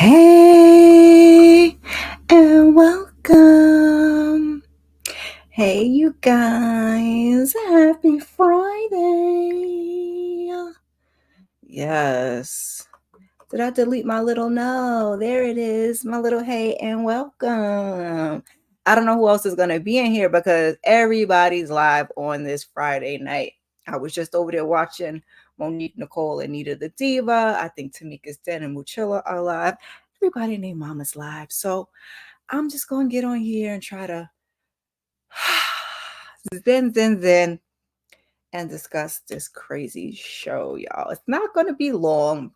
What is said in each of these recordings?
Hey, and welcome. Hey, you guys. Happy Friday. Yes. Did I delete my little no? There it is. My little hey and welcome. I don't know who else is going to be in here because everybody's live on this Friday night. I was just over there watching Monique, Nicole, and Nita the Diva. I think Tamika's Den and Muchilla are live. Everybody named Mama's live. So I'm just going to get on here and try to zen, and discuss this crazy show, y'all. It's not going to be long.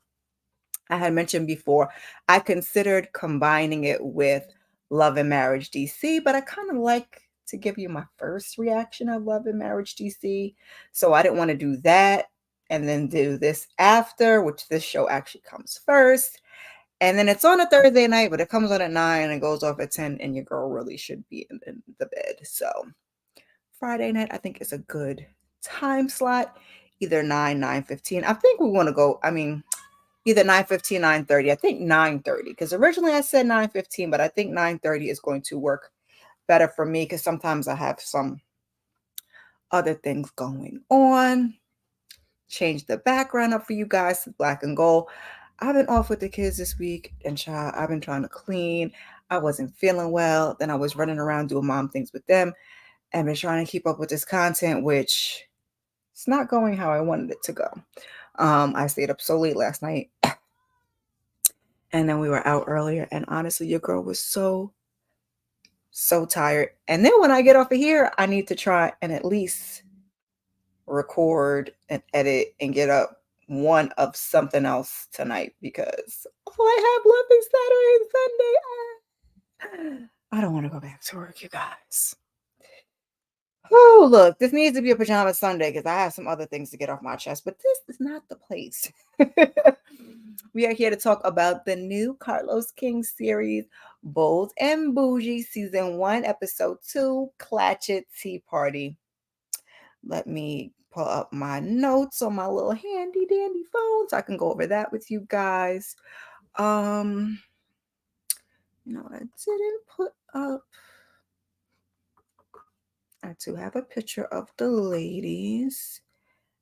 I had mentioned before, I considered combining it with Love and Marriage DC, but I kind of like to give you my first reaction of Love and Marriage DC. So I didn't want to do that and then do this after, which this show actually comes first. And then it's on a Thursday night, but it comes on at 9 and goes off at 10, and your girl really should be in the bed. So Friday night, I think, is a good time slot, either 9, 9:15. I think we want to go, either 9:15, 9:30. I think 9:30, because originally I said 9:15, but I think 9:30 is going to work better for me because sometimes I have some other things going on. Change the background up for you guys to black and gold. I've been off with the kids this week, and child, I've been trying to clean. I wasn't feeling well. Then I was running around doing mom things with them and been trying to keep up with this content, which it's not going how I wanted it to go. I stayed up so late last night. And then we were out earlier, and honestly, your girl was so tired. And then when I get off of here, I need to try and at least record and edit and get up one of something else tonight because all I have left is Saturday and Sunday. I don't want to go back to work, you guys. Oh, look, this needs to be a pajama Sunday because I have some other things to get off my chest, but this is not the place. We are here to talk about the new Carlos King series, Bold and Bougie, Season 1, Episode 2, Clatchet Tea Party. Let me pull up my notes on my little handy dandy phone so I can go over that with you guys. I didn't put up. I do have a picture of the ladies,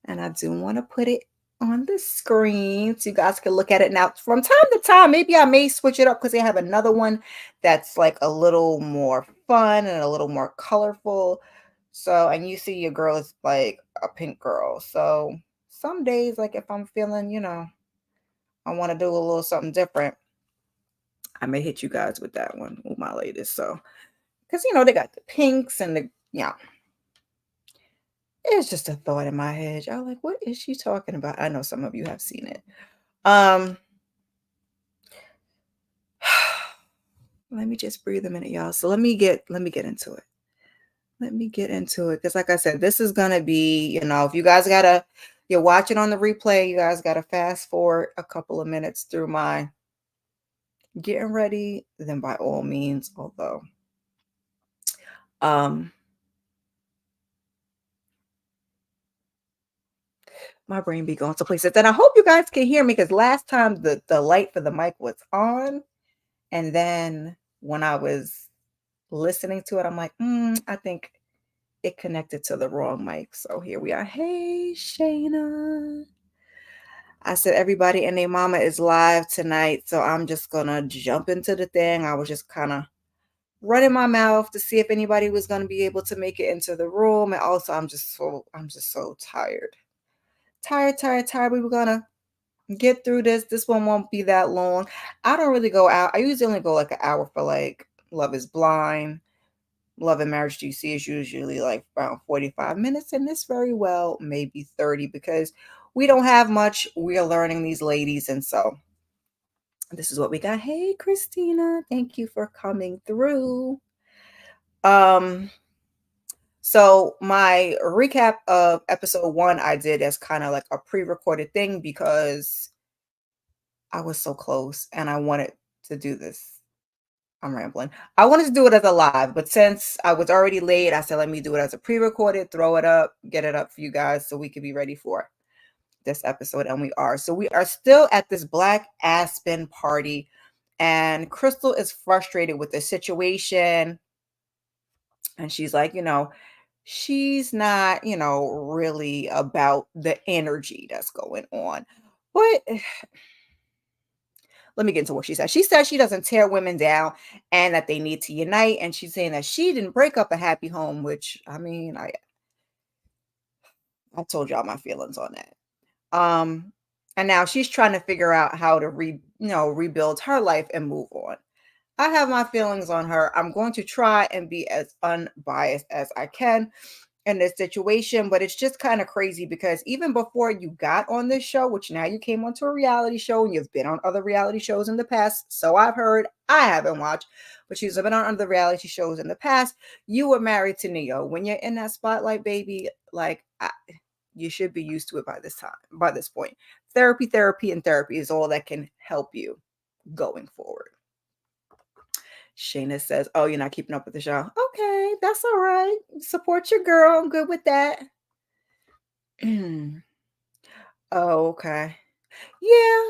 and I do want to put it on the screen so you guys can look at it. Now, from time to time, maybe I may switch it up because they have another one that's like a little more fun and a little more colorful. So, and you see your girl is like a pink girl. So some days, like if I'm feeling, I want to do a little something different, I may hit you guys with that one with my latest. So, because, they got the pinks and it's just a thought in my head. Y'all like, what is she talking about? I know some of you have seen it. Let me just breathe a minute, y'all. So let me get into it. Let me get into it. Because like I said, this is gonna be, if you guys you're watching on the replay, you guys gotta fast forward a couple of minutes through my getting ready, then by all means, although my brain be going to places. And I hope you guys can hear me because last time the light for the mic was on. And then when I was listening to it, I'm like, I think it connected to the wrong mic. So here we are. Hey, Shayna. I said everybody and their mama is live tonight. So I'm just going to jump into the thing. I was just kind of running my mouth to see if anybody was going to be able to make it into the room. And also I'm just so tired. Tired. We were going to get through this. This one won't be that long. I don't really go out. I usually only go like an hour for like Love is Blind. Love and Marriage DC is usually like around 45 minutes, and this very well maybe 30 because we don't have much. We are learning these ladies, and so this is what we got. Hey, Christina, thank you for coming through. So my recap of episode 1 I did as kind of like a pre-recorded thing because I was so close and I wanted to do this. I'm rambling. I wanted to do it as a live, but since I was already late, I said, let me do it as a pre-recorded, throw it up, get it up for you guys so we could be ready for this episode. And we are. So we are still at this Black Aspen party. And Crystal is frustrated with the situation. And she's like, she's not, really about the energy that's going on. But let me get into what she said. She says she doesn't tear women down and that they need to unite. And she's saying that she didn't break up a happy home, which I mean, I told y'all my feelings on that. And now she's trying to figure out how to rebuild her life and move on. I have my feelings on her. I'm going to try and be as unbiased as I can in this situation, but it's just kind of crazy because even before you got on this show, which now you came onto a reality show and you've been on other reality shows in the past, so I've heard, I haven't watched, but she's been on other reality shows in the past. You were married to Neo. When you're in that spotlight, baby, like you should be used to it by this point. Therapy is all that can help you going forward. Shayna says, "Oh, you're not keeping up with the show. Okay, that's all right. Support your girl. I'm good with that." Oh, okay. Yeah,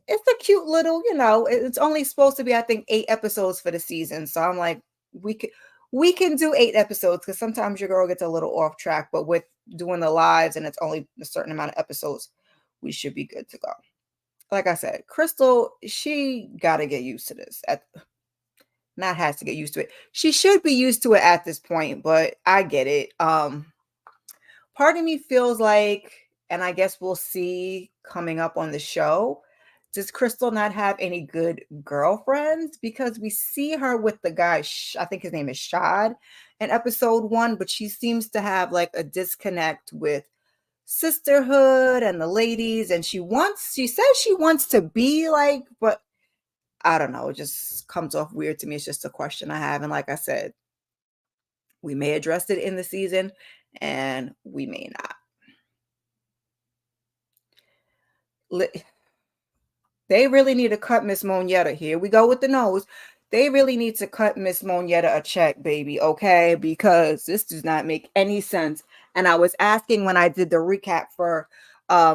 it's a cute little, it's only supposed to be, I think, 8 episodes for the season. So I'm like, we can do 8 episodes because sometimes your girl gets a little off track, but with doing the lives and it's only a certain amount of episodes, we should be good to go. Like I said, Crystal, she got to get used to this. Not has to get used to it. She should be used to it at this point, but I get it. Part of me feels like, and I guess we'll see coming up on the show, does Crystal not have any good girlfriends? Because we see her with the guy, I think his name is Shad, in episode 1, but she seems to have like a disconnect with sisterhood and the ladies, and she says she wants to be like, but I don't know, it just comes off weird to me. It's just a question I have. And like I said, we may address it in the season and we may not. They really need to cut Miss Monietta. Here we go with the nose. They really need to cut Miss Monietta a check, baby, okay? Because this does not make any sense. And I was asking when I did the recap for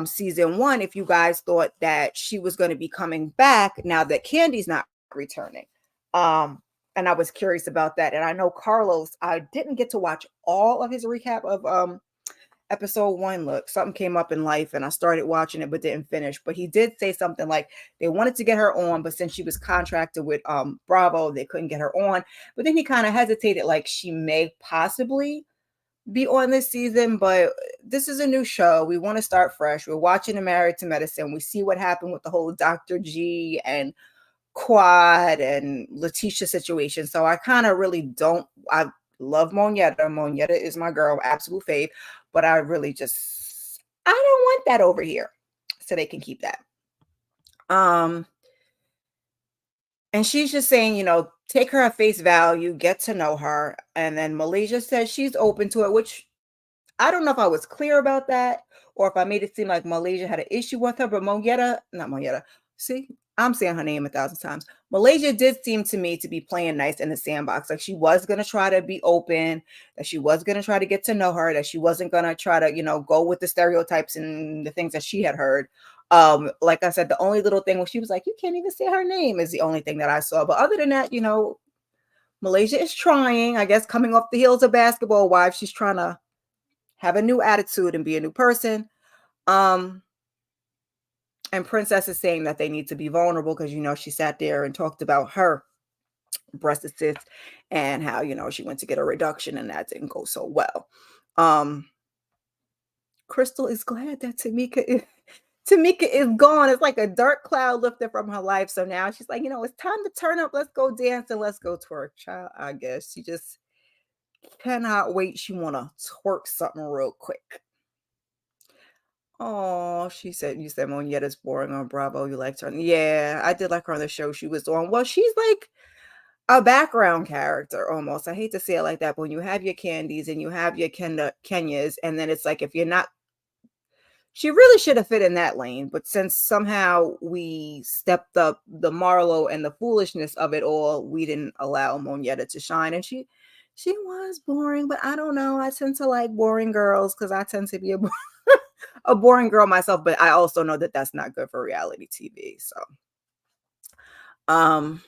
season 1 if you guys thought that she was going to be coming back now that Candy's not returning. And I was curious about that. And I know Carlos, I didn't get to watch all of his recap of episode 1. Look, something came up in life and I started watching it but didn't finish. But he did say something like they wanted to get her on, but since she was contracted with Bravo, they couldn't get her on. But then he kind of hesitated, like she may possibly be on this season, but this is a new show. We want to start fresh. We're watching the Married to Medicine. We see what happened with the whole Dr. G and Quad and Letitia situation. So I kind of really don't. I love Monietta. Monietta is my girl, absolute fave. But I really just, I don't want that over here. So they can keep that. And she's just saying, take her at face value, get to know her. And then Malaysia says she's open to it, which I don't know if I was clear about that or if I made it seem like Malaysia had an issue with her, but not Monietta. See, I'm saying her name 1,000 times. Malaysia did seem to me to be playing nice in the sandbox. Like she was going to try to be open, that she was going to try to get to know her, that she wasn't going to try to, go with the stereotypes and the things that she had heard. Like I said, the only little thing when she was like, you can't even say her name is the only thing that I saw. But other than that, Malaysia is trying, I guess, coming off the heels of Basketball Wives. She's trying to have a new attitude and be a new person. And Princess is saying that they need to be vulnerable because, she sat there and talked about her breast cysts and how, she went to get a reduction and that didn't go so well. Crystal is glad that Tamika is gone. It's like a dark cloud lifted from her life. So now she's like, it's time to turn up. Let's go dance and let's go twerk. Child, I guess she just cannot wait. She want to twerk something real quick. Oh, she said, you said Monietta's boring on Bravo. You liked her. Yeah, I did like her on the show she was on. Well, she's like a background character almost. I hate to say it like that, but when you have your Candies and you have your Kenyas, and then it's like if you're not, she really should have fit in that lane. But since somehow we stepped up the Marlo and the foolishness of it all, we didn't allow Monietta to shine. And she was boring, but I don't know. I tend to like boring girls because I tend to be a boring girl myself, but I also know that that's not good for reality TV. So, Um,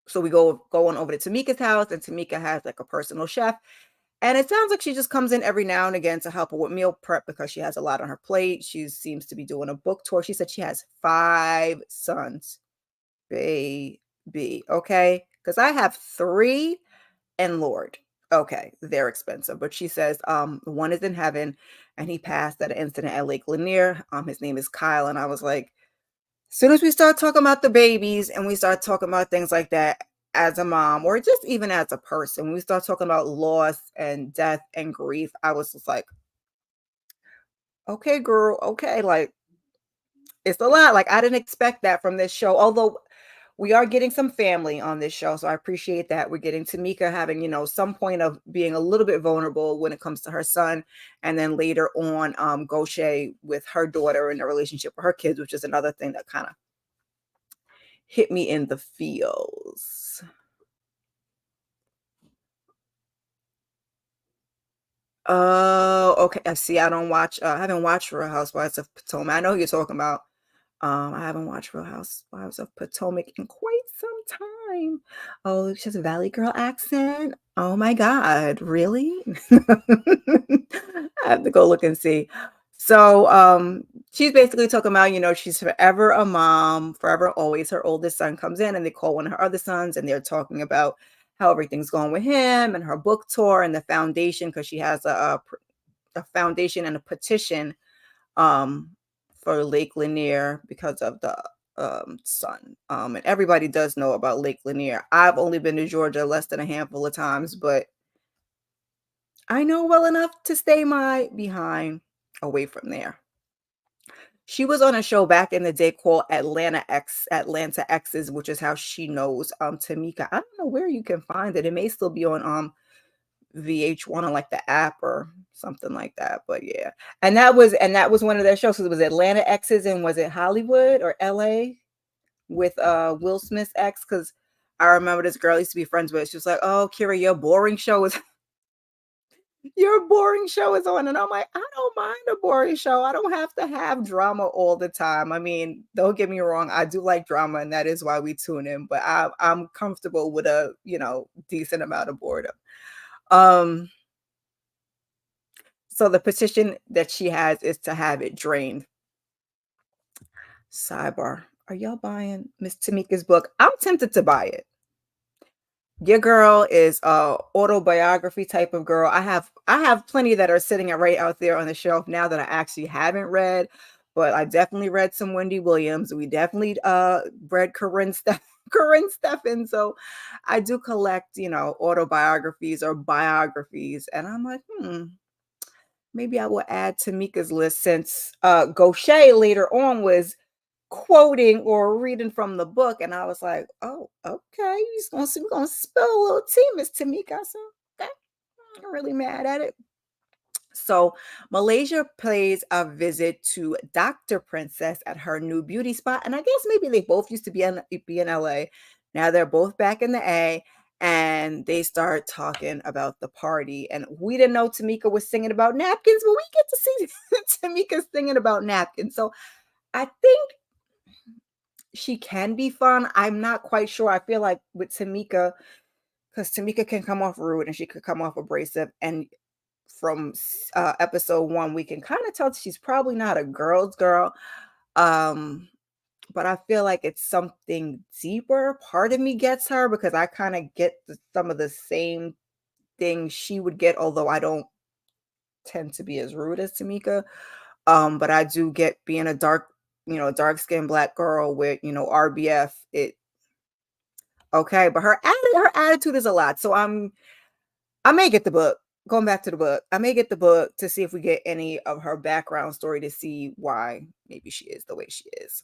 so we go on over to Tamika's house, and Tamika has like a personal chef. And it sounds like she just comes in every now and again to help her with meal prep because she has a lot on her plate. She seems to be doing a book tour. She said she has 5 sons. Baby, okay? Because I have 3, and Lord, okay, they're expensive. But she says one is in heaven, and he passed at an incident at Lake Lanier. His name is Kyle, and I was like, as soon as we start talking about the babies and we start talking about things like that as a mom, or just even as a person, when we start talking about loss and death and grief, I was just like, okay, girl, okay, like it's a lot. Like I didn't expect that from this show, although we are getting some family on this show. So I appreciate that. We're getting Tamika having, some point of being a little bit vulnerable when it comes to her son. And then later on, Gaucher with her daughter and the relationship with her kids, which is another thing that kind of hit me in the feels. Oh, okay. I see. I haven't watched Real Housewives of Potomac. I know who you're talking about. I haven't watched Real Housewives of Potomac in quite some time. Oh, she has a Valley Girl accent. Oh my God, really? I have to go look and see. So, she's basically talking about, she's forever a mom, forever always. Her oldest son comes in and they call one of her other sons and they're talking about how everything's going with him and her book tour and the foundation because she has a foundation and a petition um, for Lake Lanier because of the sun. And everybody does know about Lake Lanier. I've only been to Georgia less than a handful of times, but I know well enough to stay my behind away from there. She was on a show back in the day called Atlanta X's, which is how she knows Tamika. I don't know where you can find it. It may still be on VH1 on like the app or something like that. But yeah. And that was one of their shows. So it was Atlanta X's and was it Hollywood or LA with Will Smith's ex? Because I remember this girl I used to be friends with. She was like, "Oh, Kira, your boring show is on." And I'm like, I don't mind a boring show. I don't have to have drama all the time. I mean, don't get me wrong, I do like drama, and that is why we tune in, but I'm comfortable with a, decent amount of boredom. Um, so the petition that she has is to have it drained. Sidebar. Are y'all buying Miss Tamika's book? I'm tempted to buy it. Your girl is a autobiography type of girl. I have plenty that are sitting right out there on the shelf now that I actually haven't read, but I definitely read some Wendy Williams. We definitely read Corinne Stephan. So I do collect, autobiographies or biographies. And I'm like, maybe I will add Tamika's list since Gaucher later on was quoting or reading from the book, and I was like, "Oh, okay, we're gonna spill a little tea, Miss Tamika." So, okay, I'm not really mad at it. So, Malaysia pays a visit to Dr. Princess at her new beauty spot, and I guess maybe they both used to be in LA. Now they're both back in the A, and they start talking about the party. And we didn't know Tamika was singing about napkins, but we get to see Tamika singing about napkins. So, I think she can be fun. I'm not quite sure. I feel like with Tamika, because Tamika can come off rude and she could come off abrasive. And from episode 1, we can kind of tell she's probably not a girl's girl. Um, but I feel like it's something deeper. Part of me gets her because I kind of get some of the same things she would get, although I don't tend to be as rude as Tamika. But I do get being a dark skinned black girl with, RBF. Okay, but her attitude is a lot. So I may get the book. Going back to the book, I may get the book to see if we get any of her background story to see why maybe she is the way she is.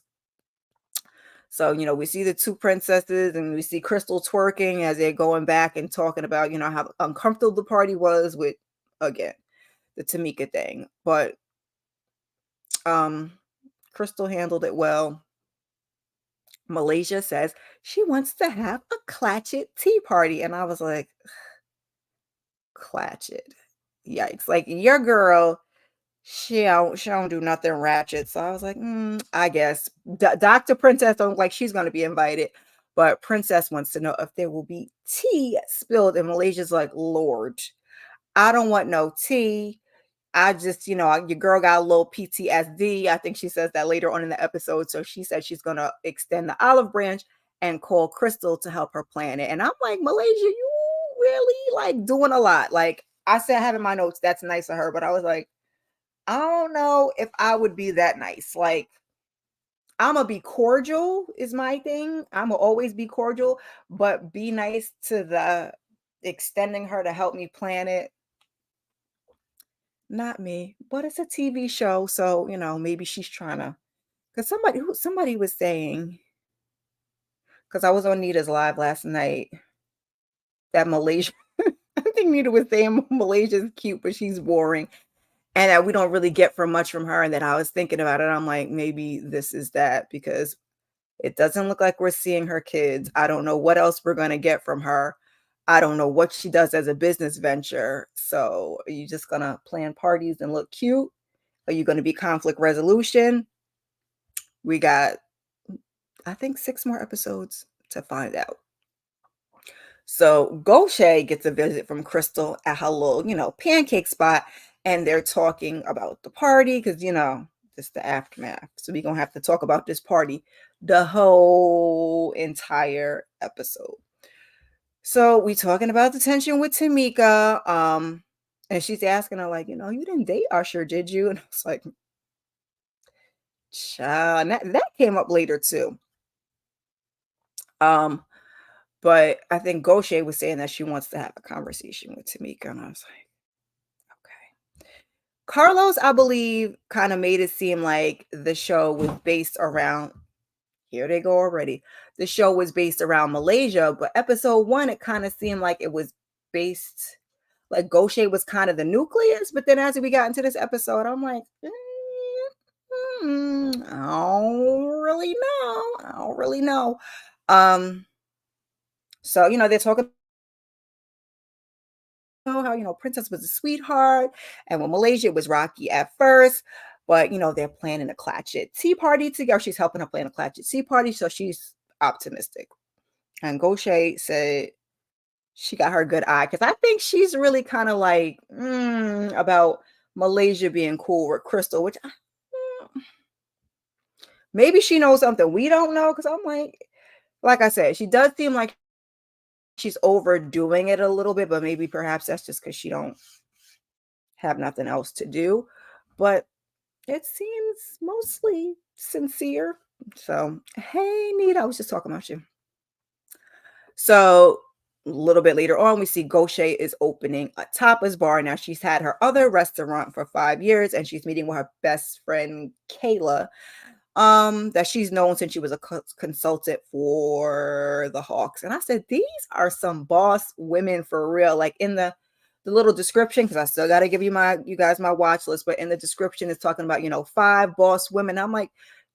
So, we see the two princesses and we see Crystal twerking as they're going back and talking about, how uncomfortable the party was with, again, the Tamika thing. But um Crystal handled it well. Malaysia says she wants to have a Clatchet tea party. And I was like, Clatchet. Yikes. Like your girl, she don't do nothing ratchet. So I was like, I guess Dr. Princess don't like she's gonna be invited. But Princess wants to know if there will be tea spilled. And Malaysia's like, Lord, I don't want no tea. I just, your girl got a little PTSD. I think she says that later on in the episode. So she said she's going to extend the olive branch and call Crystal to help her plan it. And I'm like, Malaysia, you really like doing a lot. Like I said, I have in my notes, that's nice of her. But I was like, I don't know if I would be that nice. Like, I'm gonna be cordial is my thing. I'm gonna always be cordial, but be nice to the extending her to help me plan it. Not me, but it's a TV show, so maybe she's trying to. Because somebody was saying, because I was on Nita's live last night, that Malaysia. I think Nita was saying Malaysia's cute, but she's boring, and that we don't really get from much from her. And that I was thinking about it. I'm like, maybe this is that because it doesn't look like we're seeing her kids. I don't know what else we're going to get from her. I don't know what she does as a business venture. So are you just going to plan parties and look cute? Are you going to be conflict resolution? We got, I think, 6 more episodes to find out. So Goshe gets a visit from Crystal at her little, pancake spot. And they're talking about the party because, just the aftermath. So we're going to have to talk about this party the whole entire episode. So we talking about the tension with Tamika. And she's asking her, like, you didn't date Usher, did you? And I was like, child. And that came up later too. But I think Goshe was saying that she wants to have a conversation with Tamika. And I was like, okay. Carlos, I believe, kind of made it seem like the show was based around, here they go already. The show was based around Malaysia, but episode 1, it kind of seemed like it was based, like Goshe was kind of the nucleus. But then as we got into this episode, I'm like, I don't really know. I don't really know. So, they're talking how Princess was a sweetheart, and with Malaysia it was rocky at first, but they're planning a Clatchet Tea Party together. She's helping her plan a Clatchet Tea Party, so she's optimistic. And Goshe said she got her good eye because I think she's really kind of like about Malaysia being cool with Crystal, which maybe she knows something we don't know. Because I'm like I said, she does seem like she's overdoing it a little bit, but maybe perhaps that's just because she don't have nothing else to do. But it seems mostly sincere. So, hey, Nita, I was just talking about you. So, a little bit later on, we see Goshe is opening a tapas bar. Now, she's had her other restaurant for 5 years, and she's meeting with her best friend, Kayla, that she's known since she was a consultant for the Hawks. And I said, these are some boss women for real. Like in the little description, because I still got to give you guys my watch list, but in the description it's talking about 5 boss women. I'm like,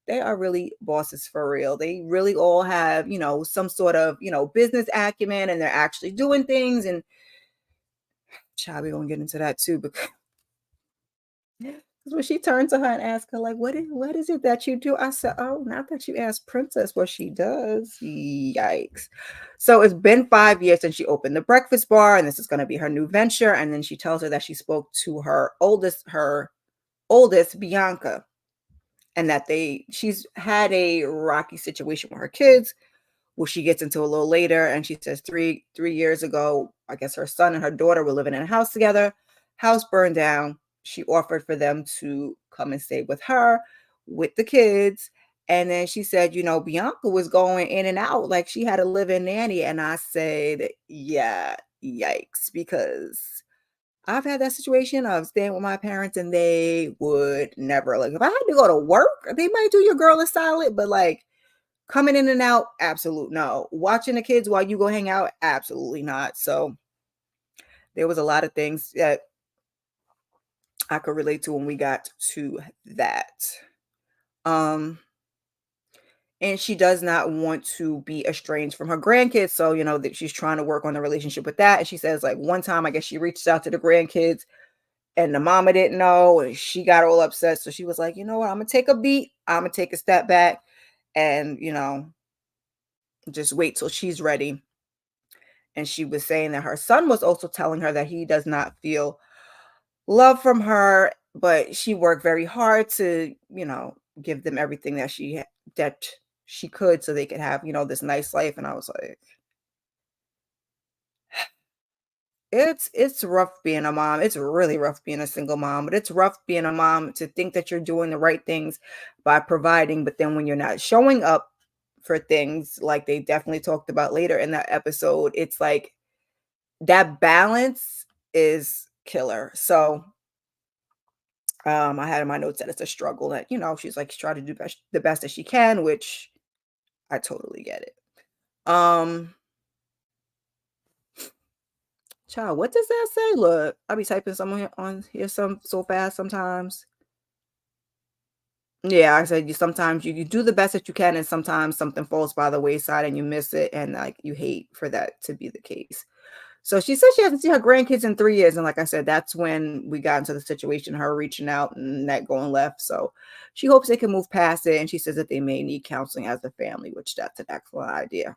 they are really bosses for real. They really all have some sort of business acumen, and they're actually doing things. And child, we're gonna get into that too, because when she turned to her and asked her, like, what is it that you do? I said, oh, not that you asked Princess what she does. Yikes. So it's been 5 years since she opened the breakfast bar, and this is going to be her new venture. And then she tells her that she spoke to her oldest, Bianca, and that she's had a rocky situation with her kids, which she gets into a little later. And she says 3 years ago, I guess her son and her daughter were living in a house together. House burned down. She offered for them to come and stay with her, with the kids. And then she said, Bianca was going in and out like she had a live-in nanny. And I said, yeah, yikes, because I've had that situation of staying with my parents and they would never, like, if I had to go to work, they might do your girl a solid, but like coming in and out, absolute no. Watching the kids while you go hang out, absolutely not. So there was a lot of things that I could relate to when we got to that. And she does not want to be estranged from her grandkids. So, that she's trying to work on the relationship with that. And she says, like, one time, I guess she reached out to the grandkids and the mama didn't know, and she got all upset. So she was like, you know what? I'm going to take a beat. I'm going to take a step back and, Just wait till she's ready. And she was saying that her son was also telling her that he does not feel love from her, but she worked very hard to, give them everything that she could so they could have, this nice life. And I was like, it's rough being a mom. It's really rough being a single mom, but it's rough being a mom to think that you're doing the right things by providing, but then when you're not showing up for things like they definitely talked about later in that episode, it's like that balance is killer. So I had in my notes that it's a struggle that, she's like trying to do the best that she can, which I totally get it. Child, what does that say? Look, I be typing something on here some so fast sometimes. Yeah, I said sometimes you do the best that you can, and sometimes something falls by the wayside and you miss it, and like you hate for that to be the case. So she said she hasn't seen her grandkids in 3 years. And like I said, that's when we got into the situation, her reaching out and that going left. So she hopes they can move past it. And she says that they may need counseling as a family, which that's an excellent idea.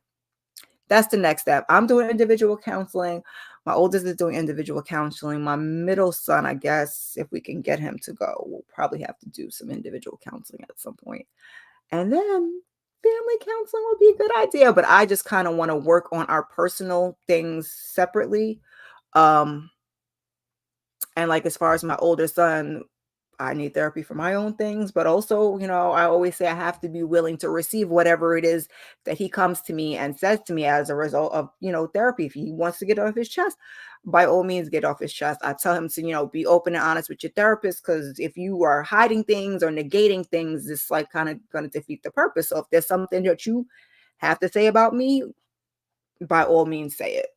That's the next step. I'm doing individual counseling. My oldest is doing individual counseling. My middle son, I guess, if we can get him to go, we'll probably have to do some individual counseling at some point. And then family counseling would be a good idea, but I just kind of want to work on our personal things separately. Um, and like as far as my older son, I need therapy for my own things, but also, I always say I have to be willing to receive whatever it is that he comes to me and says to me as a result of, therapy. If he wants to get off his chest, by all means, get off his chest. I tell him to, be open and honest with your therapist, because if you are hiding things or negating things, it's like kind of going to defeat the purpose. So if there's something that you have to say about me, by all means, say it.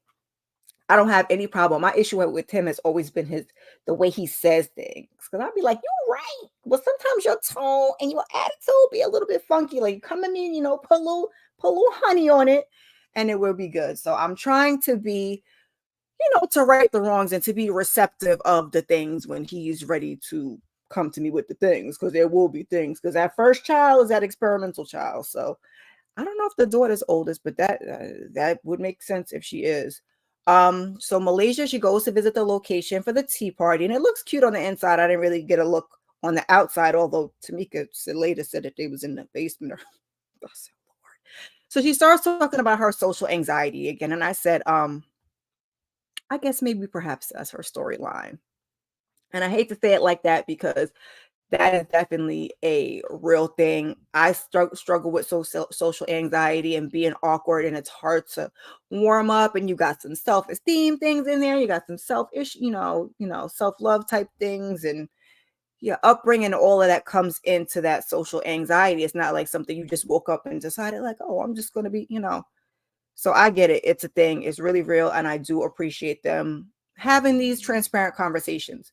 I don't have any problem. My issue with him has always been the way he says things. Because I'll be like, "You're right," but sometimes your tone and your attitude be a little bit funky. Like you come at me, put a little honey on it, and it will be good. So I'm trying to be, to right the wrongs and to be receptive of the things when he's ready to come to me with the things. Because there will be things. Because that first child is that experimental child. So I don't know if the daughter's oldest, but that would make sense if she is. So Malaysia, she goes to visit the location for the tea party, and it looks cute on the inside. I didn't really get a look on the outside, although Tamika later said that they was in the basement. So she starts talking about her social anxiety again, and I said, I guess maybe perhaps that's her storyline. And I hate to say it like that because that is definitely a real thing. I struggle with social anxiety and being awkward, and it's hard to warm up. And you got some self-esteem things in there. You got some selfish, self-love type things, and your upbringing. All of that comes into that social anxiety. It's not like something you just woke up and decided, like, oh, I'm just going to be. So I get it. It's a thing. It's really real, and I do appreciate them having these transparent conversations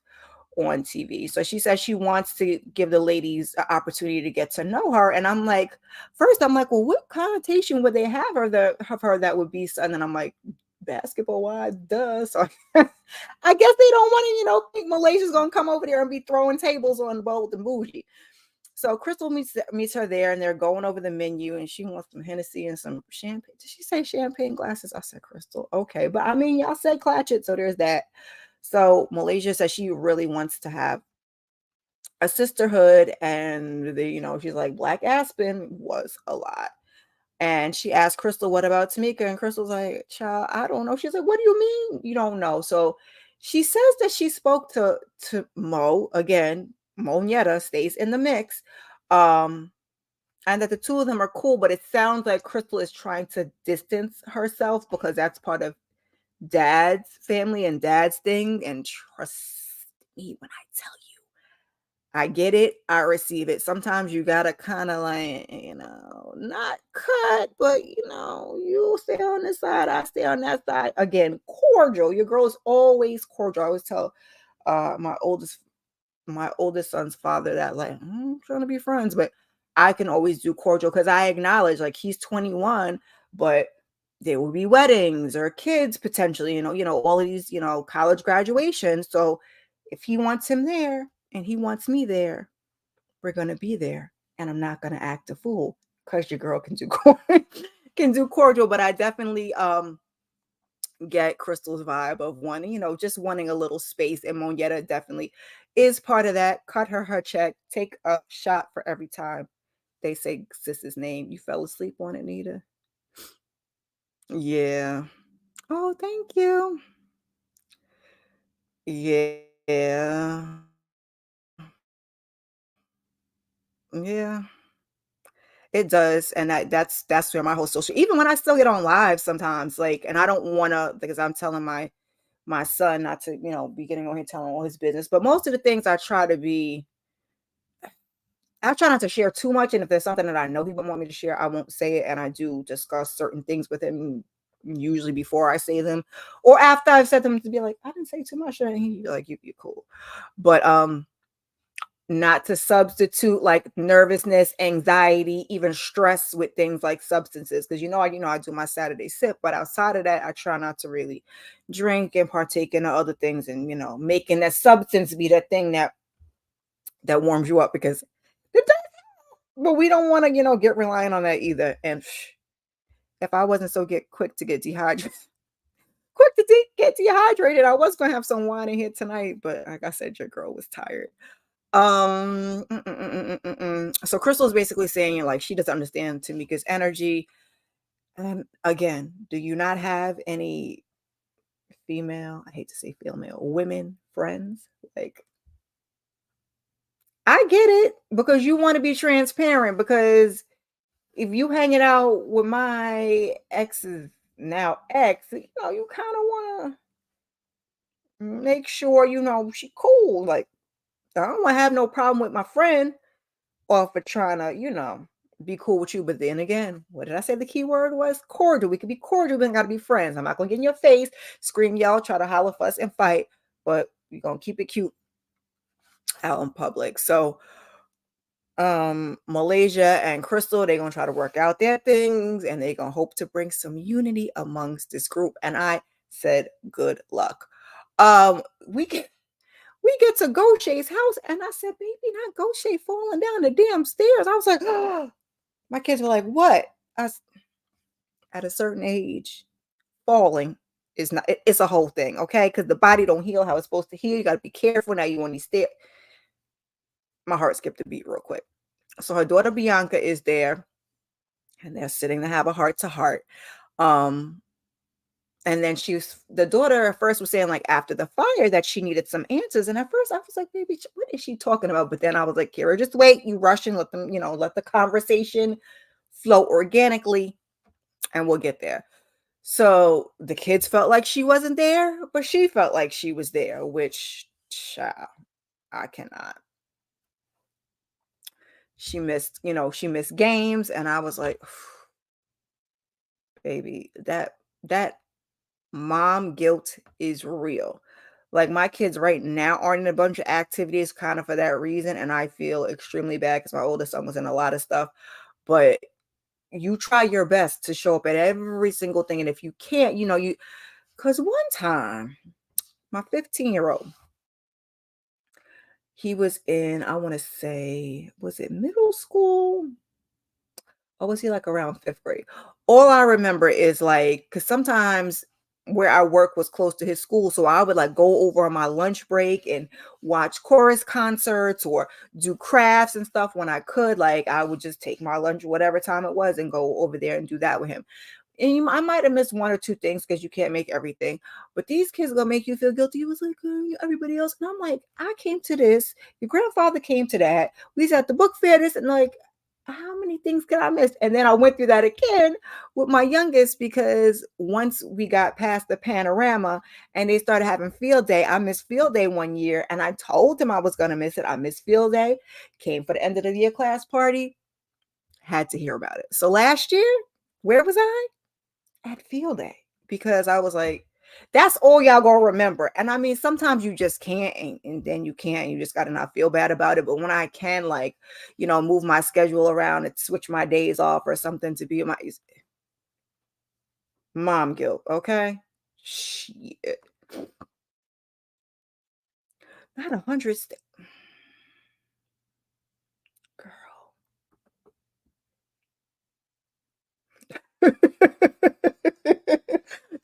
on TV. So she says she wants to give the ladies an opportunity to get to know her. And I'm like, first, I'm like, well, what connotation would they have her that would be? And then I'm like, basketball wise, duh. So I guess they don't want to, think Malaysia's gonna come over there and be throwing tables on Bold and Bougie. So Crystal meets her there, and they're going over the menu, and she wants some Hennessy and some champagne. Did she say champagne glasses? I said Crystal. Okay, but I mean, y'all said Clatchet, so there's that. So Malaysia says she really wants to have a sisterhood, and she's like, Black Aspen was a lot. And she asked Crystal, what about Tamika? And Crystal's like, child, I don't know. She's like, what do you mean you don't know? So she says that she spoke to Mo again. Mo Nieta stays in the mix. And that the two of them are cool, but it sounds like Crystal is trying to distance herself because that's part of Dad's family and Dad's thing. And trust me when I tell you, I get it. I receive it. Sometimes you gotta kind of like, not cut, but you stay on this side, I stay on that side. Again, cordial. Your girl is always cordial. I always tell my oldest son's father that, like, I'm trying to be friends, but I can always do cordial because I acknowledge, like, he's 21, but there will be weddings or kids potentially, all of these, college graduations. So if he wants him there and he wants me there, we're going to be there. And I'm not going to act a fool because your girl can do can do cordial, but I definitely get Crystal's vibe of wanting, just wanting a little space. And Monietta definitely is part of that. Cut her check, take a shot for every time they say sis's name. You fell asleep on it, Nita? Yeah. Oh, thank you. Yeah. Yeah. It does. And that's where my whole social, even when I still get on live sometimes, like, and I don't wanna, because I'm telling my son not to, be getting on here telling all his business. But most of the things I try not to share too much. And if there's something that I know he would want me to share, I won't say it. And I do discuss certain things with him usually before I say them, or after I've said them, to be like, I didn't say too much. And he'd be like, you're cool. But not to substitute like nervousness, anxiety, even stress with things like substances. Because I do my Saturday sip, but outside of that, I try not to really drink and partake in the other things, and making that substance be that thing that warms you up, because it does. But we don't want to, get reliant on that either. And if I wasn't so get quick to get dehydrated, get dehydrated, I was gonna have some wine in here tonight. But like I said, your girl was tired. So Crystal is basically saying, like, she doesn't understand Tamika's energy. And again, do you not have any female, I hate to say female, women friends? Like, I get it, because you want to be transparent, because if you hanging out with my ex's now ex, you kind of want to make sure she cool. Like, I don't want to have no problem with my friend, or for trying to, be cool with you. But then again, what did I say the key word was? Cordial. We could be cordial, but gotta be friends. I'm not gonna get in your face, scream, yell, try to holler, fuss, and fight, but we're gonna keep it cute out in public. So Malaysia and Crystal, they're gonna try to work out their things, and they're gonna hope to bring some unity amongst this group. And I said good luck. Um we get we get to Gaucher's house, and I said, baby, not Gaucher falling down the damn stairs. I was like, oh. My kids were like, what? At a certain age, falling is not, it's a whole thing, okay? Because the body don't heal how it's supposed to heal. You got to be careful. Now you on these stairs. My heart skipped a beat real quick. So her daughter Bianca is there, and they're sitting to have a heart to heart. Um, and then the daughter at first was saying, like, after the fire, that she needed some answers. And at first I was like, baby, what is she talking about? But then I was like, Kira, just wait. You rushing, let them, let the conversation flow organically, and we'll get there. So the kids felt like she wasn't there, but she felt like she was there, which, child, I cannot. She missed games, and I was like, baby, that mom guilt is real. Like, my kids right now aren't in a bunch of activities kind of for that reason, and I feel extremely bad because my oldest son was in a lot of stuff. But you try your best to show up at every single thing, and if you can't, because one time, my 15-year-old, he was in, I want to say, was it middle school? Or was he like around fifth grade? All I remember is, like, because sometimes where I work was close to his school. So I would like go over on my lunch break and watch chorus concerts or do crafts and stuff when I could. Like, I would just take my lunch, whatever time it was, and go over there and do that with him. And I might have missed one or two things because you can't make everything. But these kids are gonna make you feel guilty. It was like, everybody else. And I'm like, I came to this. Your grandfather came to that. We was at the book fair. This, and like, how many things could I miss? And then I went through that again with my youngest, because once we got past the panorama and they started having field day, I missed field day one year, and I told him I was gonna miss it. I missed field day. Came for the end of the year class party. Had to hear about it. So last year, where was I? At field day, because I was like, that's all y'all gonna remember. And I mean, sometimes you just can't, and then you can't. You just gotta not feel bad about it. But when I can, like, move my schedule around and switch my days off or something to be my mom guilt, okay? Shit, not 100. Girl,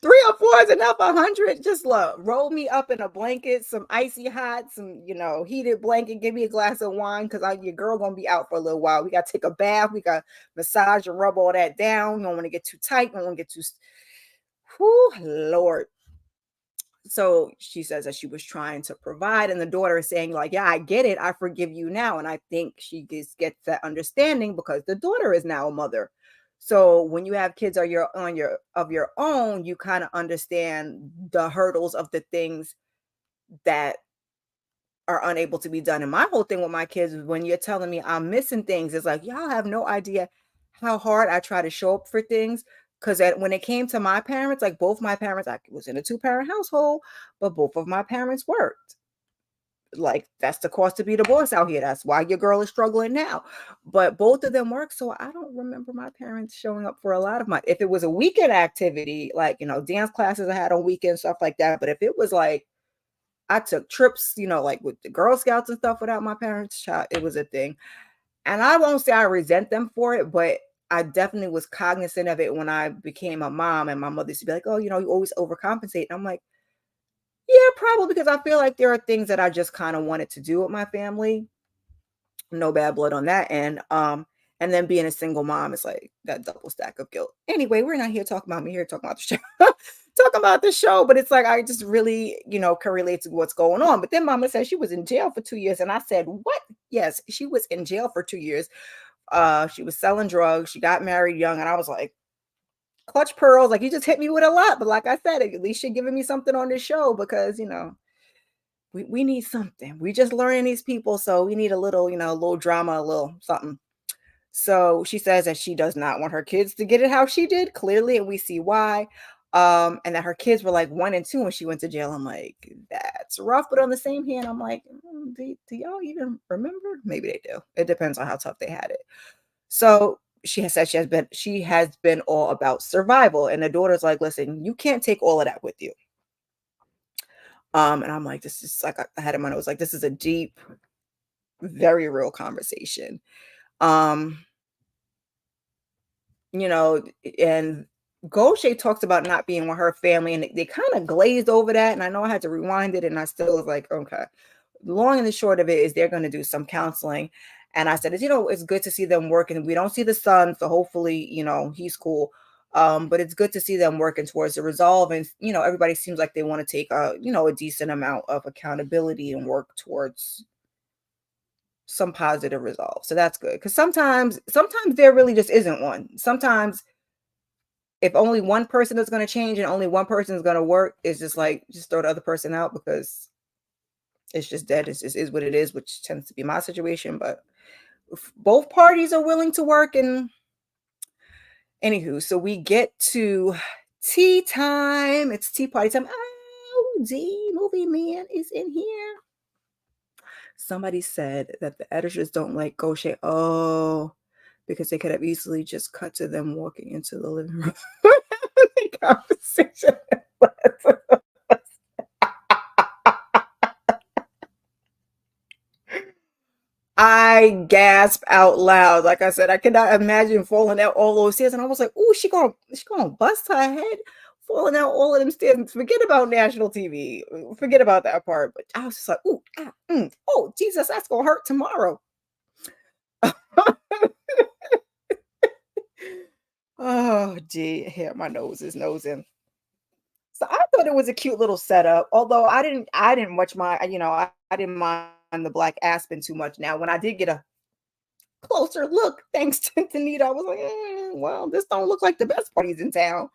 Three or four is enough. 100, just look, roll me up in a blanket, some icy hot, some heated blanket. Give me a glass of wine because your girl gonna be out for a little while. We gotta take a bath. We got massage and rub all that down. You don't want to get too tight. You don't want to get too. Whew, Lord. So she says that she was trying to provide, and the daughter is saying, like, yeah, I get it, I forgive you now. And I think she gets that understanding because the daughter is now a mother. So when you have kids of your own, you kind of understand the hurdles of the things that are unable to be done. And my whole thing with my kids is when you're telling me I'm missing things, it's like, y'all have no idea how hard I try to show up for things. Because when it came to my parents, like both my parents, I was in a two-parent household, but both of my parents worked. Like, that's the cost to be the boss out here. That's why your girl is struggling now. But both of them work. So I don't remember my parents showing up for a lot of my, if it was a weekend activity, like, dance classes I had on weekends, stuff like that. But if it was like, I took trips, like with the Girl Scouts and stuff without my parents, child, it was a thing. And I won't say I resent them for it, but I definitely was cognizant of it when I became a mom. And my mother used to be like, oh, you always overcompensate. And I'm like, yeah, probably because I feel like there are things that I just kind of wanted to do with my family. No bad blood on that end. And then being a single mom is like that double stack of guilt. Anyway, we're not here talking about me, here talking about the show. Talking about the show, but it's like I just really, can relate to what's going on. But then mama said she was in jail for 2 years. And I said, what? Yes, she was in jail for 2 years. She was selling drugs. She got married young. And I was like, clutch pearls. Like, you just hit me with a lot. But like I said, at least you're giving me something on this show because, we need something. We just learning these people. So we need a little drama, a little something. So she says that she does not want her kids to get it how she did, clearly, and we see why. And that her kids were like 1 and 2 when she went to jail. I'm like, that's rough. But on the same hand, I'm like, do y'all even remember? Maybe they do. It depends on how tough they had it. So she has said she has been all about survival. And the daughter's like, listen, you can't take all of that with you. And I'm like, this is like I had in my nose, like, this is a deep, very real conversation. Um, you know, and Gaucher talks about not being with her family, and they kind of glazed over that. And I know I had to rewind it, and I still was like, okay. The long and the short of it is they're going to do some counseling. And I said, it's good to see them working. We don't see the son, so hopefully, he's cool. But it's good to see them working towards the resolve. And, everybody seems like they want to take a decent amount of accountability and work towards some positive resolve. So that's good. Because sometimes there really just isn't one. Sometimes if only one person is going to change and only one person is going to work, it's just like, just throw the other person out because it's just dead. It just is what it is, which tends to be my situation. But if both parties are willing to work, and anywho, so we get to tea time. It's tea party time. Oh, D movie man is in here. Somebody said that the editors don't like Gaucher. Oh, because they could have easily just cut to them walking into the living room. The conversation. I gasp out loud. Like I said, I cannot imagine falling out all those stairs. And I was like, "Ooh, she gonna bust her head falling out all of them stairs." Forget about national TV. Forget about that part. But I was just like, "Ooh, oh Jesus, that's gonna hurt tomorrow." Oh, gee, here my nose is nosing. So I thought it was a cute little setup. Although I didn't much mind. I didn't mind the black aspen too much. Now, when I did get a closer look, thanks to Tanita, I was like, well, this don't look like the best parties in town.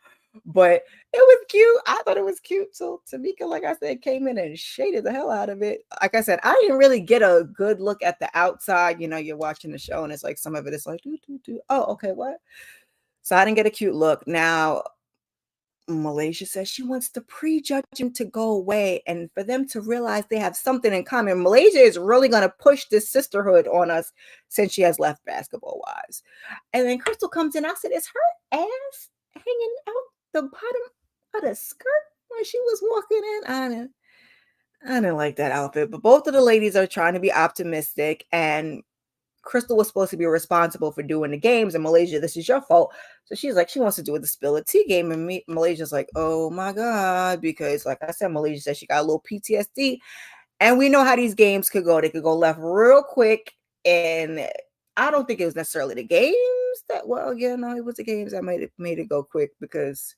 But it was cute. I thought it was cute. So Tamika, like I said, came in and shaded the hell out of it. Like I said, I didn't really get a good look at the outside. You're watching the show and it's like some of it is like, doo, doo, doo. Oh, okay, what? So I didn't get a cute look. Now, Malaysia says she wants the prejudging to go away and for them to realize they have something in common. Malaysia is really going to push this sisterhood on us since she has left Basketball Wives. And then Crystal comes in. I said, is her ass hanging out the bottom of the skirt when she was walking in? I didn't like that outfit, but both of the ladies are trying to be optimistic. And Crystal was supposed to be responsible for doing the games, and Malaysia, this is your fault. So she's like, she wants to do the spill a tea game, and Malaysia's like, oh my god, because like I said, Malaysia said she got a little PTSD, and we know how these games could go. They could go left real quick, and I don't think it was necessarily the games that. Well, yeah, no, it was the games that made it go quick because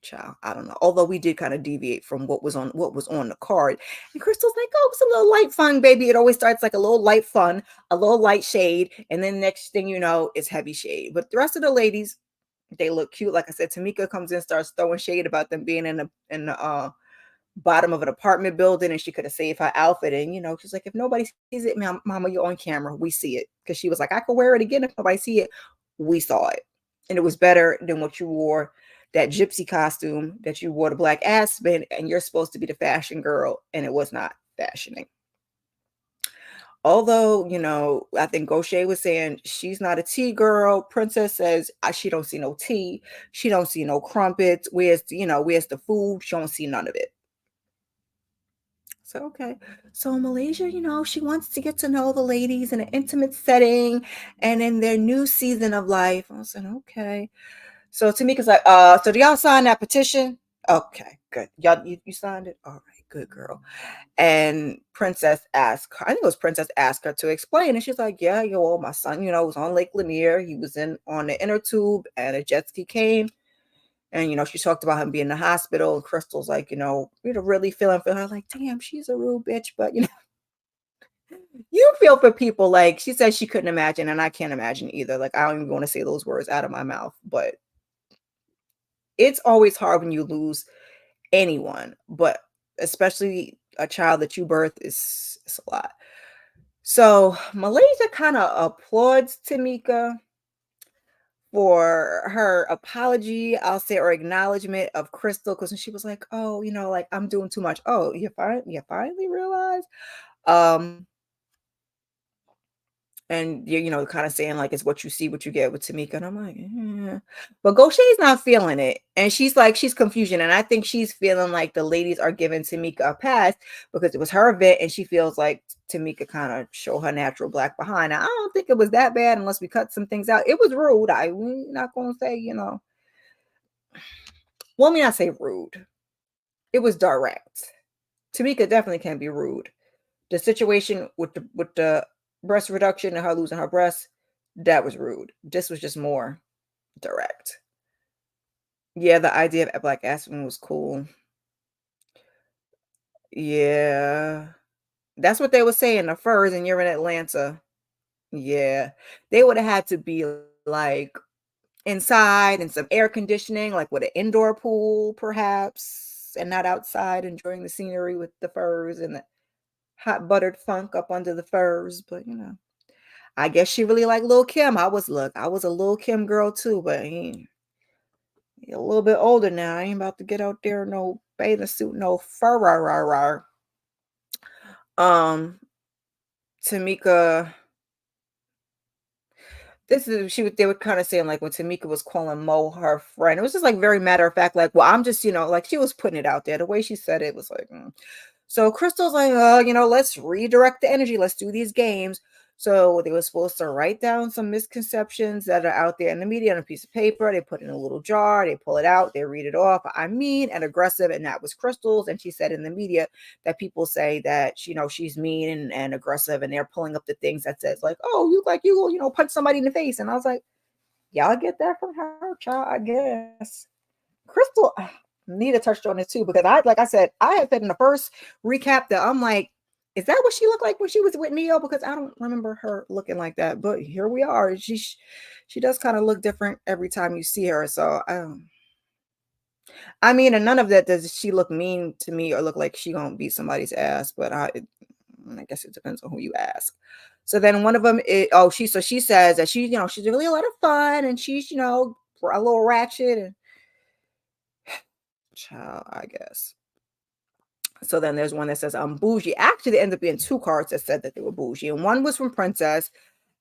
child, I don't know. Although we did kind of deviate from what was on the card. And Crystal's like, oh, it's a little light fun, baby. It always starts like a little light fun, a little light shade, and then next thing you know, it's heavy shade. But the rest of the ladies, they look cute. Like I said, Tamika comes in, starts throwing shade about them being in the bottom of an apartment building, and she could have saved her outfit. And she's like, if nobody sees it, mama, you're on camera. We see it. Because she was like, I could wear it again if nobody see it. We saw it. And it was better than what you wore, that gypsy costume that you wore to Black Aspen, and you're supposed to be the fashion girl, and it was not fashioning. Although, I think Gaucher was saying she's not a tea girl. Princess says she don't see no tea. She don't see no crumpets. Where's the food? She don't see none of it. So, okay. So Malaysia, she wants to get to know the ladies in an intimate setting and in their new season of life. I said, okay. So Tamika's like, so do y'all sign that petition? Okay, good. Y'all, you signed it? All right, good girl. And I think it was Princess asked her to explain. And she's like, yeah, my son, was on Lake Lanier. He was on the inner tube and a jet ski came. And, she talked about him being in the hospital. And Crystal's like, really feeling for her. Like, damn, she's a rude bitch. But, you feel for people. Like, she said she couldn't imagine. And I can't imagine either. Like, I don't even want to say those words out of my mouth. But it's always hard when you lose anyone. But especially a child that you birth is a lot. So Malaysia kind of applauds Tamika for her apology, I'll say, or acknowledgement of Crystal, because she was like, oh, like I'm doing too much. Oh, you finally realize? Um, and you're kind of saying like it's what you see, what you get with Tamika. And I'm like, yeah. But Gaucher's not feeling it. And she's confusion. And I think she's feeling like the ladies are giving Tamika a pass because it was her event, and she feels like Tamika kind of show her natural black behind. Now, I don't think it was that bad unless we cut some things out. It was rude. We're not gonna say, let me not say rude. It was direct. Tamika definitely can be rude. The situation with the breast reduction and her losing her breast, that was rude. This was just more direct. Yeah, the idea of Black Aspen was cool. Yeah. That's what they were saying, the furs, and you're in Atlanta. Yeah. They would have had to be like inside and some air conditioning, like with an indoor pool, perhaps, and not outside enjoying the scenery with the furs and the hot buttered funk up under the furs. But I guess she really liked Lil Kim. I was a Lil Kim girl too, but he a little bit older now. I ain't about to get out there no bathing suit, no fur. Um, Tamika, they were kind of saying like when Tamika was calling Mo her friend, it was just like very matter of fact, like, well, I'm just, like she was putting it out there. The way she said it was like, So Crystal's like, let's redirect the energy. Let's do these games. So they were supposed to write down some misconceptions that are out there in the media on a piece of paper. They put it in a little jar. They pull it out. They read it off. I'm mean and aggressive. And that was Crystal's. And she said in the media that people say that, she's mean and aggressive. And they're pulling up the things that says like, oh, you punch somebody in the face. And I was like, y'all get that from her, child, I guess. Crystal, Nita touched on it too, because like I said, I had said in the first recap that I'm like, is that what she looked like when she was with Neo? Because I don't remember her looking like that. But here we are. She does kind of look different every time you see her. So I mean, and none of that does she look mean to me or look like she gonna beat somebody's ass. But I guess it depends on who you ask. So then one of them, she says that she's really a lot of fun and she's a little ratchet and child, I guess. So then there's one that says bougie. Actually, there ended up being two cards that said that they were bougie, and one was from Princess,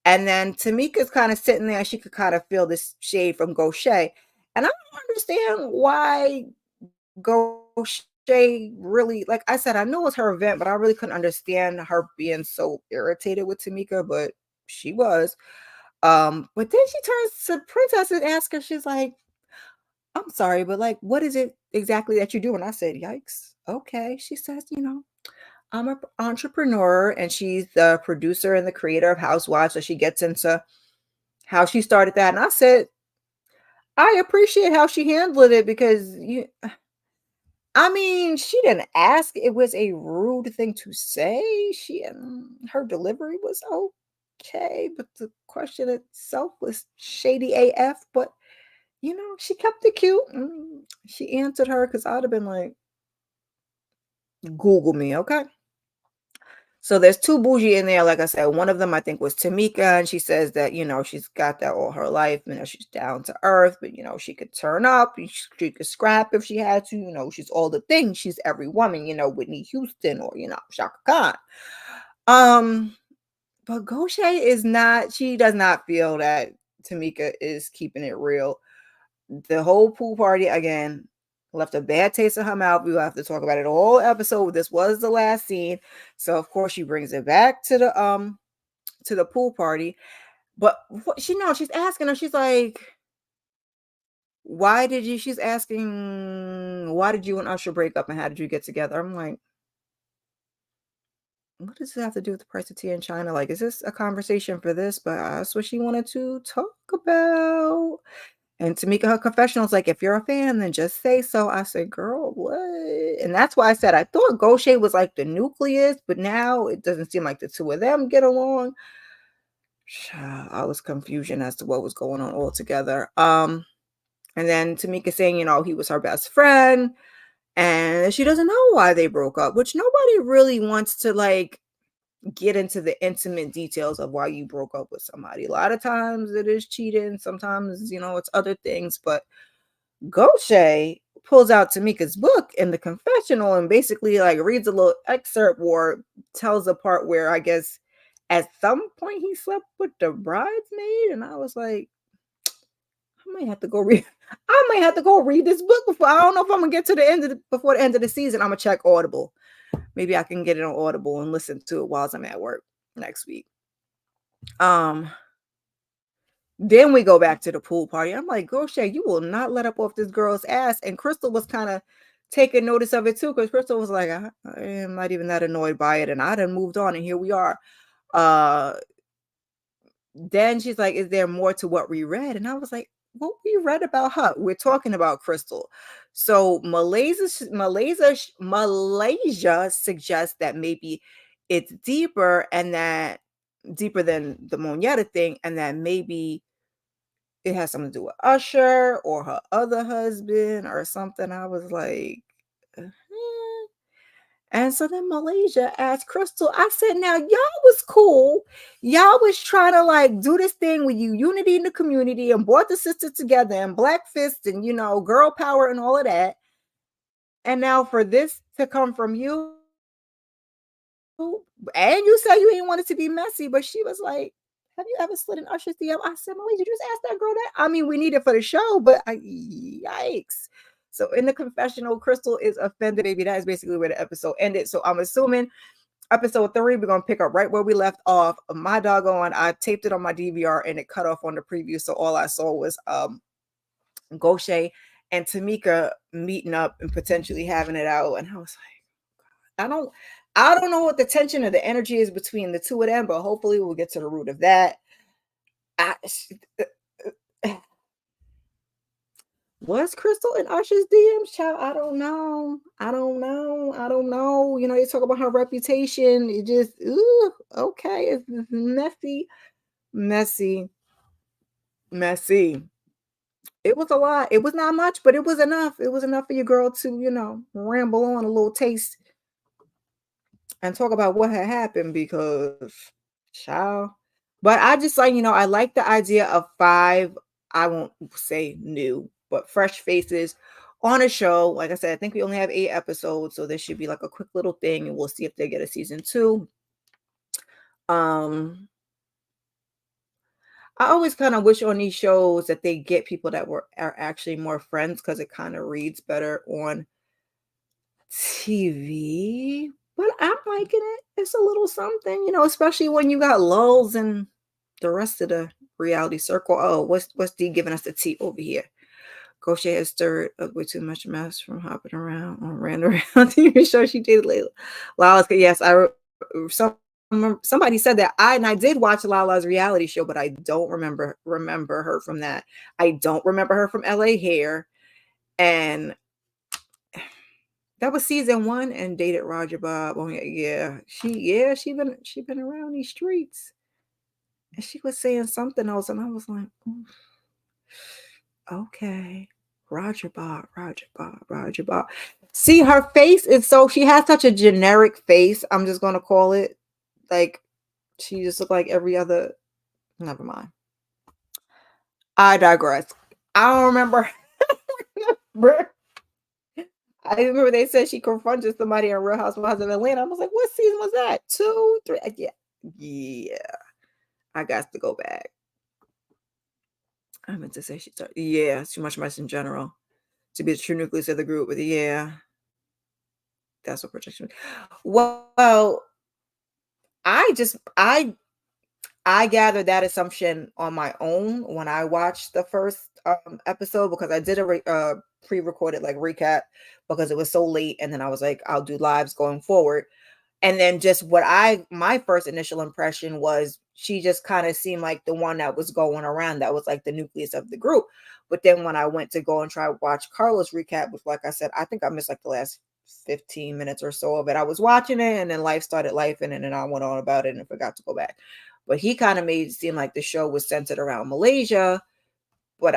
and then Tamika's kind of sitting there. She could kind of feel this shade from Gaucher, and I don't understand why Gaucher really, like I said, I know it's her event, but I really couldn't understand her being so irritated with Tamika. But she was. But then she turns to Princess and asks her, she's like, I'm sorry, but like, what is it exactly that you do? And I said, yikes. Okay. She says, I'm an entrepreneur, and she's the producer and the creator of Housewives. So she gets into how she started that. And I said, I appreciate how she handled it because I mean, she didn't ask. It was a rude thing to say. Her delivery was okay, but the question itself was shady AF. But she kept it cute. She answered her because I'd have been like, Google me, okay? So there's two bougie in there. Like I said, one of them I think was Tamika, and she says that she's got that all her life. She's down to earth, but she could turn up. She could scrap if she had to. She's all the things. She's every woman. Whitney Houston or Shaka Khan. But Goshay is not. She does not feel that Tamika is keeping it real. The whole pool party again left a bad taste in her mouth. We will have to talk about it all episode. This was the last scene, so of course she brings it back to the pool party. But she's asking her. She's like, "Why did you?" She's asking, "Why did you and Usher break up, and how did you get together?" I'm like, "What does it have to do with the price of tea in China? Like, is this a conversation for this?" But that's what she wanted to talk about. And Tamika, her confessional is like, if you're a fan, then just say so. I said, girl, what? And that's why I said I thought Goshay was like the nucleus, but now it doesn't seem like the two of them get along. I was confusion as to what was going on altogether. And then Tamika saying, he was her best friend, and she doesn't know why they broke up, which nobody really wants to like get into the intimate details of why you broke up with somebody. A lot of times it is cheating. Sometimes, it's other things. But Goshay pulls out Tamika's book in the confessional and basically like reads a little excerpt or tells a part where I guess at some point he slept with the bridesmaid. And I was like, I might have to go read. I might have to go read this book before. I don't know if I'm gonna get to the end before the end of the season. I'm gonna check Audible. Maybe I can get it on Audible and listen to it while I'm at work next week. Then we go back to the pool party. I'm like, Goshay, you will not let up off this girl's ass. And Crystal was kind of taking notice of it too, because Crystal was like, I am not even that annoyed by it. And I done moved on, and here we are. Then she's like, is there more to what we read? And I was like, what we read about her? We're talking about Crystal. So Malaysia suggests that maybe it's deeper, and that deeper than the Moneta thing, and that maybe it has something to do with Usher or her other husband or something. I was like, And so then Malaysia asked Crystal, I said, now y'all was cool. Y'all was trying to like do this thing with unity in the community and brought the sisters together and Black Fist and, girl power and all of that. And now for this to come from you, and you said you didn't want it to be messy, but she was like, have you ever slid in Usher's DM? I said, Malaysia, did you just ask that girl that? I mean, we need it for the show, but yikes. So in the confessional, Crystal is offended, baby. That is basically where the episode ended. So I'm assuming episode 3, we're going to pick up right where we left off. My doggone, I taped it on my DVR and it cut off on the preview. So all I saw was Goshay and Tamika meeting up and potentially having it out. And I was like, I don't know what the tension or the energy is between the two of them, but hopefully we'll get to the root of that. Was Crystal in Usher's DMs, child? I don't know. You talk about her reputation. It just, okay. It's messy. It was a lot. It was not much, but it was enough. It was enough for your girl to, ramble on a little taste and talk about what had happened because, child. But I just like, I like the idea of 5, I won't say new, but fresh faces on a show. Like I said, I think we only have 8 episodes, so this should be like a quick little thing, and we'll see if they get a season 2. I always kind of wish on these shows that they get people that are actually more friends, because it kind of reads better on TV. But I'm liking it. It's a little something, especially when you got lulls and the rest of the reality circle. Oh, what's D giving us the tea over here? Crochet has stirred up way too much mess from hopping around on random TV show she did lately. Lala's, yes, somebody said that I did watch Lala's reality show, but I don't remember her from that. I don't remember her from LA Hair, and that was season 1 and dated Roger Bob. Oh yeah, she been around these streets, and she was saying something else, and I was like, okay. Roger Bob, Roger Bob, Roger Bob. See, her face is she has such a generic face. I'm just gonna call it. Like, she just looked like every other. Never mind. I digress. I don't remember. I remember they said she confronted somebody in Real Housewives of Atlanta. I was like, what season was that? 2, 3? Yeah. I got to go back. I meant to say she started. Yeah, too much mess in general to be the true nucleus of the group. But yeah, that's what protection. Well, I just I gathered that assumption on my own when I watched the first episode, because I did a pre-recorded like recap because it was so late, and then I was like, I'll do lives going forward. And then just my first initial impression was she just kind of seemed like the one that was going around, that was like the nucleus of the group. But then when I went to go and try to watch Carlos recap, which, like I said, I think I missed like the last 15 minutes or so of it. I was watching it, and then life started life, and then I went on about it and forgot to go back. But he kind of made it seem like the show was centered around Malaysia, but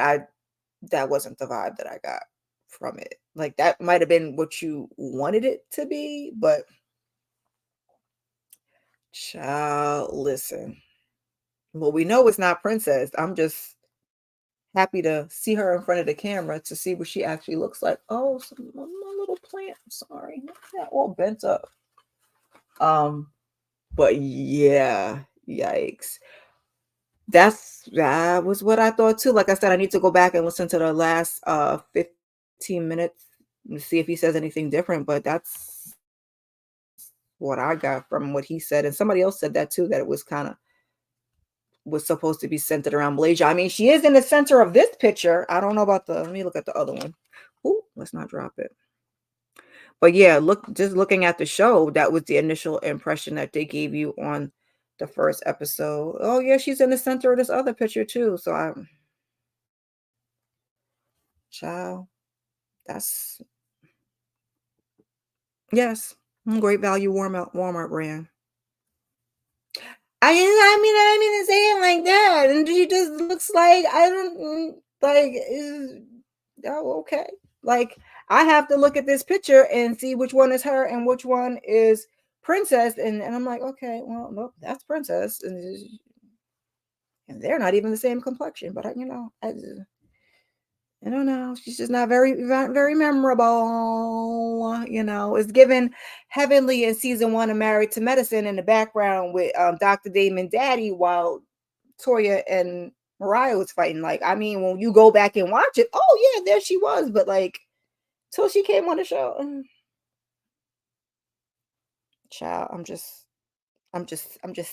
that wasn't the vibe that I got from it. Like, that might have been what you wanted it to be, but child, listen. Well, we know it's not Princess. I'm just happy to see her in front of the camera to see what she actually looks like. Oh, my little plant. I'm sorry. Not all bent up. But yeah, yikes. That was what I thought too. Like I said, I need to go back and listen to the last 15 minutes and see if he says anything different. But that's what I got from what he said. And somebody else said that too, that it was supposed to be centered around Malaysia. I mean, she is in the center of this picture. I don't know about let me look at the other one. Ooh, let's not drop it. But yeah, just looking at the show, that was the initial impression that they gave you on the first episode. Oh yeah, she's in the center of this other picture too. So child, that's yes, great value Walmart brand. I mean to say it like that, and she just looks like I don't like. Oh, okay. Like, I have to look at this picture and see which one is her and which one is Princess, and I'm like, okay, well, nope, that's Princess, and they're not even the same complexion. But I don't know. She's just not very memorable. It's given Heavenly in season 1 of Married to Medicine in the background with Dr. Damon Daddy while Toya and Mariah was fighting. Like, I mean, when you go back and watch it, oh yeah, there she was. But like, till she came on the show, child, I'm just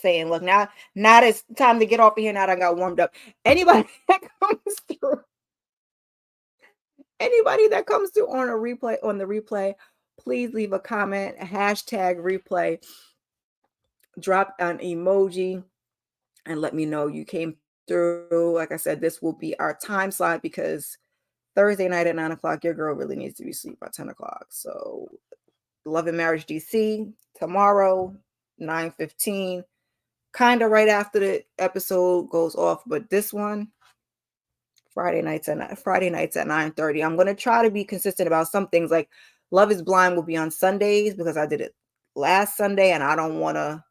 saying. Look, now it's time to get off of here. Now that I got warmed up. Anybody that comes through. Anybody that comes through on the replay, please leave a comment, hashtag replay, drop an emoji, and let me know you came through. Like I said, this will be our time slot because Thursday night at 9:00, your girl really needs to be asleep by 10:00. So Love and Marriage DC tomorrow, 9:15, kind of right after the episode goes off, but this one Friday nights at 9:30. I'm gonna try to be consistent about some things. Like Love is Blind will be on Sundays because I did it last Sunday, and I don't want to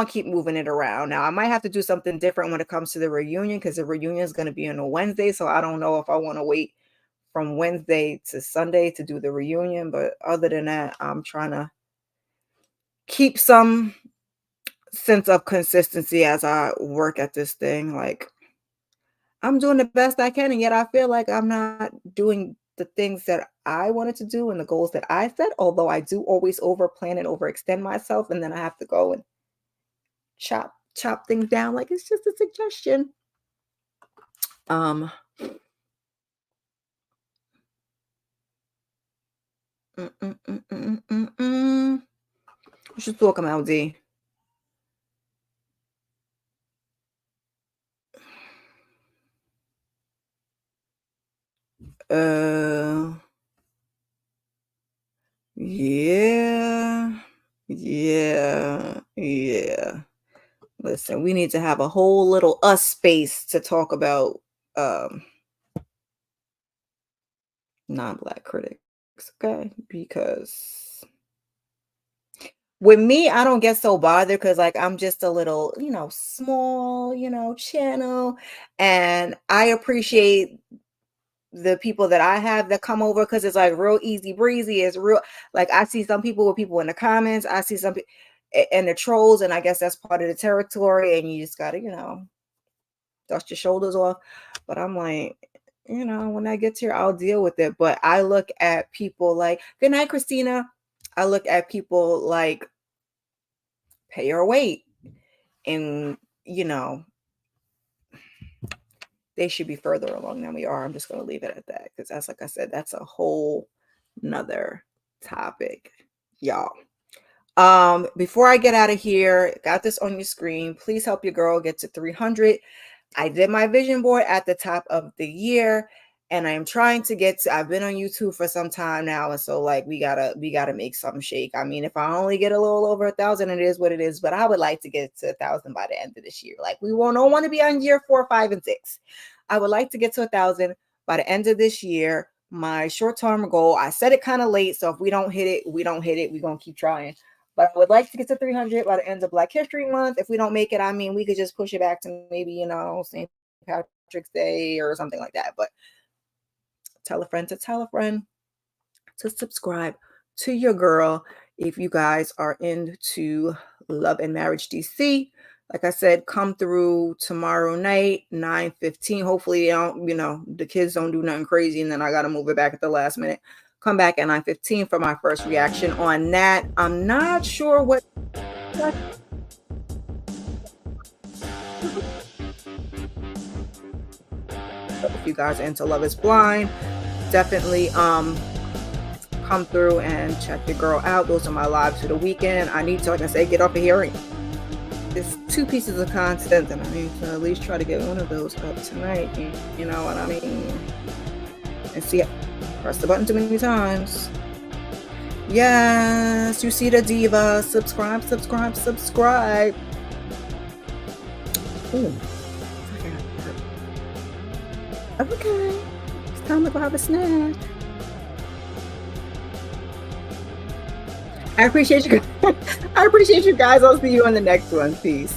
keep moving it around. Now I might have to do something different when it comes to the reunion, because the reunion is going to be on a Wednesday, so I don't know if I want to wait from Wednesday to Sunday to do the reunion. But other than that, I'm trying to keep some sense of consistency as I work at this thing. Like, I'm doing the best I can, and yet I feel like I'm not doing the things that I wanted to do and the goals that I set, although I do always over plan and overextend myself, and then I have to go and chop chop things down. Like, it's just a suggestion. What you talking about, D? Yeah. Listen, we need to have a whole little us space to talk about non-Black critics, okay? Because with me, I don't get so bothered because, like, I'm just a little, small, channel, and I appreciate the people that I have that come over because it's like real easy breezy. It's real, like, I see some people with people in the comments. I see some and the trolls, and I guess that's part of the territory, and you just gotta, dust your shoulders off. But I'm like, when I get here, I'll deal with it. But I look at people like, good night, Christina. I look at people like, pay your weight, and they should be further along than we are. I'm just going to leave it at that because that's, like I said, that's a whole nother topic, y'all. Before I get out of here, got this on your screen. Please help your girl get to 300. I did my vision board at the top of the year, and I am trying to get to, I've been on YouTube for some time now, and so, like, we gotta make something shake. I mean, if I only get a little over 1,000, it is what it is, but I would like to get to 1,000 by the end of this year. Like, we don't want to be on year 4, 5, and 6. I would like to get to 1,000 by the end of this year. My short-term goal, I set it kind of late, so if we don't hit it, we don't hit it. We're gonna keep trying. But I would like to get to 300 by the end of Black History Month. If we don't make it, I mean, we could just push it back to maybe, St. Patrick's Day or something like that. But tell a friend to subscribe to your girl if you guys are into Love and Marriage DC. Like I said, come through tomorrow night, 9:15. Hopefully, the kids don't do nothing crazy, and then I got to move it back at the last minute. Come back at 9:15 for my first reaction on that. I'm not sure what. If you guys are into Love is Blind, definitely come through and check your girl out. Those are my lives for the weekend. I need to, like I say, get up here. There's 2 pieces of content, and I need to at least try to get one of those up tonight. You know what I mean? And see it. Press the button too many times. Yes, you see the diva. Subscribe. Ooh. Okay. It's time to go have a snack. I appreciate you guys. I'll see you on the next one. Peace.